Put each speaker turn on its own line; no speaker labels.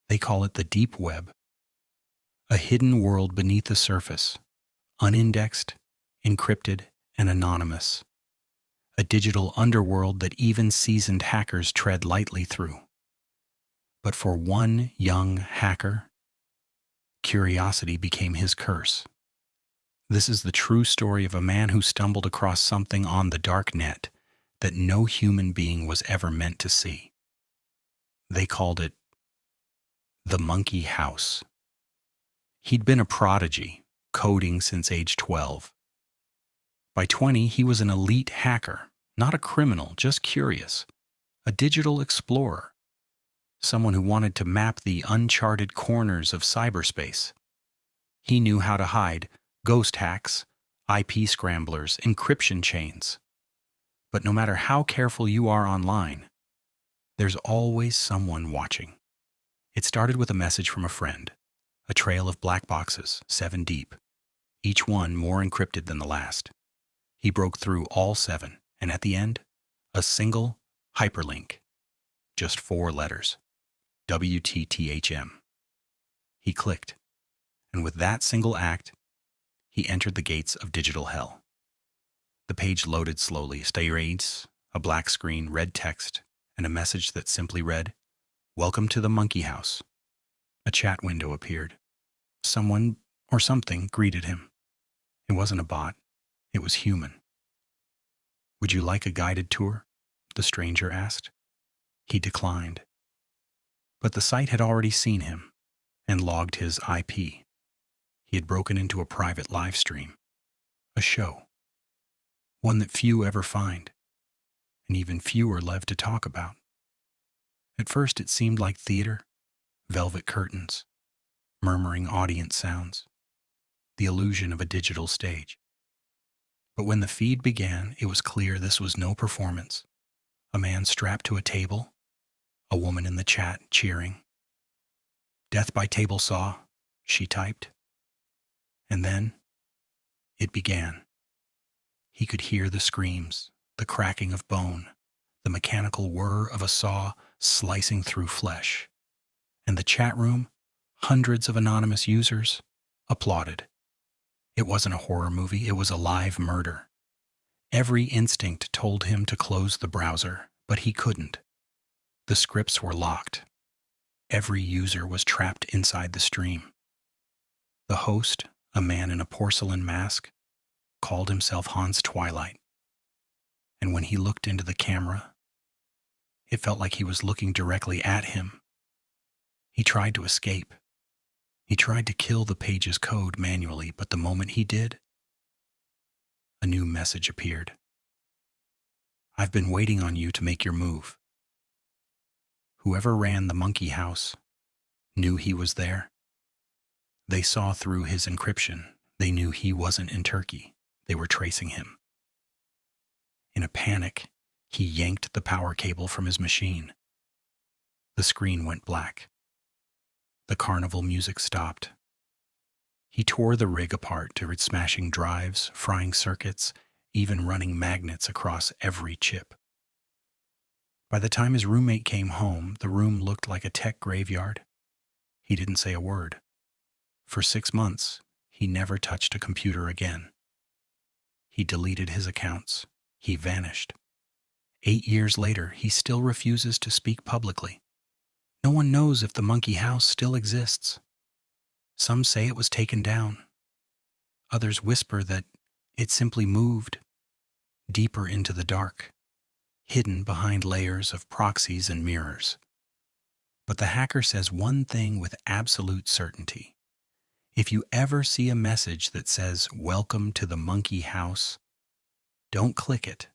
They call it the deep web, a hidden world beneath the surface, unindexed, encrypted, and anonymous. A digital underworld that even seasoned hackers tread lightly through. But for one young hacker, curiosity became his curse. This is the true story of a man who stumbled across something on the dark net that no human being was ever meant to see. They called it the Monkey House. He'd been a prodigy, coding since age 12. By 20, he was an elite hacker, not a criminal, just curious, a digital explorer, someone who wanted to map the uncharted corners of cyberspace. He knew how to hide ghost hacks, IP scramblers, encryption chains. But no matter how careful you are online, there's always someone watching. It started with a message from a friend, a trail of black boxes, 7 deep, each one more encrypted than the last. He broke through all 7, and at the end, a single hyperlink, just 4 letters, WTTHM. He clicked, and with that single act, he entered the gates of digital hell. The page loaded slowly, reads, a black screen, red text, and a message that simply read, "Welcome to the Monkey House." A chat window appeared. Someone or something greeted him. It wasn't a bot. It was human. "Would you like a guided tour?" the stranger asked. He declined. But the site had already seen him and logged his IP. He had broken into a private live stream, a show, one that few ever find, and even fewer love to talk about. At first it seemed like theater, velvet curtains, murmuring audience sounds, the illusion of a digital stage. But when the feed began, it was clear this was no performance. A man strapped to a table, a woman in the chat cheering. "Death by table saw," she typed. And then it began. He could hear the screams, the cracking of bone, the mechanical whir of a saw slicing through flesh. And the chat room, hundreds of anonymous users, applauded. It wasn't a horror movie, it was a live murder. Every instinct told him to close the browser, but he couldn't. The scripts were locked. Every user was trapped inside the stream. The host, a man in a porcelain mask, called himself Hans Twilight. And when he looked into the camera, it felt like he was looking directly at him. He tried to escape. He tried to kill the page's code manually, but the moment he did, a new message appeared. "I've been waiting on you to make your move." Whoever ran the Monkey House knew he was there. They saw through his encryption. They knew he wasn't in Turkey. They were tracing him. In a panic, he yanked the power cable from his machine. The screen went black. The carnival music stopped. He tore the rig apart, smashing drives, frying circuits, even running magnets across every chip. By the time his roommate came home, the room looked like a tech graveyard. He didn't say a word. For 6 months, he never touched a computer again. He deleted his accounts. He vanished. 8 years later, he still refuses to speak publicly. No one knows if the Monkey House still exists. Some say it was taken down. Others whisper that it simply moved deeper into the dark, hidden behind layers of proxies and mirrors. But the hacker says one thing with absolute certainty. If you ever see a message that says, "Welcome to the Monkey House," don't click it.